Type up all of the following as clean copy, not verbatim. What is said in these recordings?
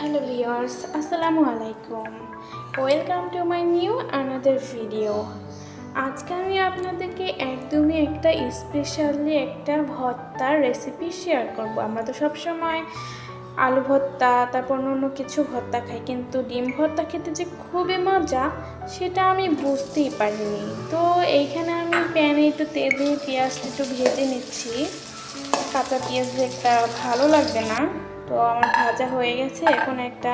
Hello viewers, Assalamu alaikum. Welcome to my new another video. আজকে আমি আপনাদেরকে একদমই একটা স্পেশালি একটা ভর্তার রেসিপি শেয়ার করব। আমরা তো সব সময় আলু ভর্তা তারপর অন্য কিছু ভর্তা খাই, কিন্তু ডিম ভর্তা খেতে যে খুবই মজা সেটা আমি বুঝতেই পারিনি। তো এইখানে আমি প্যানে একটু তেল দিয়ে পেঁয়াজটা একটু ভেজে নিচ্ছি। কাঁচা পেঁয়াজ একটা ভালো লাগবে না। তো আমার ভাজা হয়ে গেছে। এখন একটা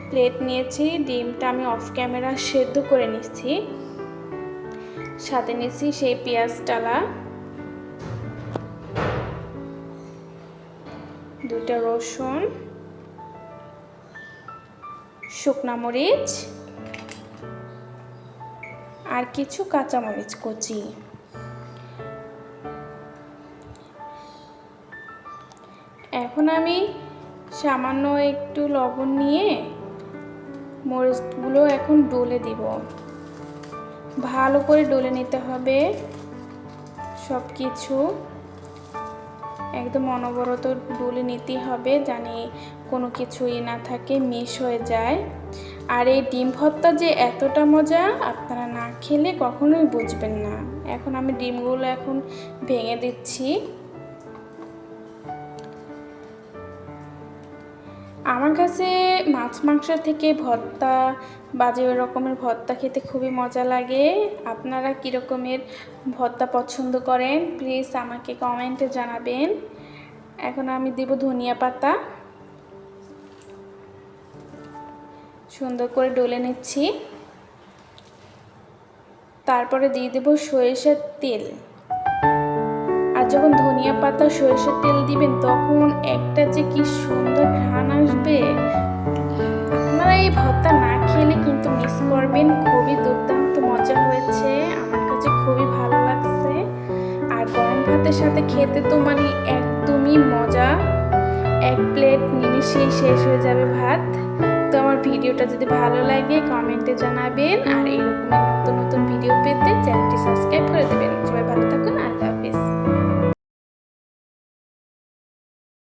প্লেট নিয়েছি, ডিমটা আমি অফ ক্যামেরা সেদ্ধ করে নিচ্ছি। সাথে নিচ্ছি সেই পেঁয়াজ ডালা, 2টা রসুন, শুকনা মরিচ আর কিছু কাঁচামরিচ কুচি। এখন আমি সামান্য একটু লবণ নিয়ে মরিচগুলো এখন ডলে দিব। ভালো করে ডলে নিতে হবে সব কিছু, একদম অনবরত ডলে নিতে হবে, জানি কোনো কিছুই না থাকে, মিশ হয়ে যায়। আর এই ডিম ভর্তা যে এতটা মজা আপনারা না খেলে কখনোই বুঝবেন না। এখন আমি ডিমগুলো এখন ভেঙে দিচ্ছি। আমার কাছে মাছ মাংস থেকে ভর্তা বা যে রকমের ভর্তা খেতে খুবই মজা লাগে। আপনারা কী রকমের ভর্তা পছন্দ করেন প্লিজ আমাকে কমেন্টে জানাবেন। এখন আমি দেব ধনিয়া পাতা, সুন্দর করে ডলে নিচ্ছি। তারপরে দিয়ে দেব সরিষার তেল। আর যখন ধনিয়া পাতা সরিষার তেল দিবেন তখন একটা যে কি সুন্দর ঘ্রাণ আসবে, আপনারা এই ভর্তা না খেলে কিন্তু মিস করবেন। খুবই দুর্দান্ত মজা হয়েছে, আমার কাছে খুবই ভালো লাগছে। আর গরম ভাতের সাথে খেতে তো মানে একদমই মজা, এক প্লেট নিমিশেই শেষ হয়ে যাবে ভাত। তো আমার ভিডিওটা যদি ভালো লাগে কমেন্টে জানাবেন, আর এরকম নতুন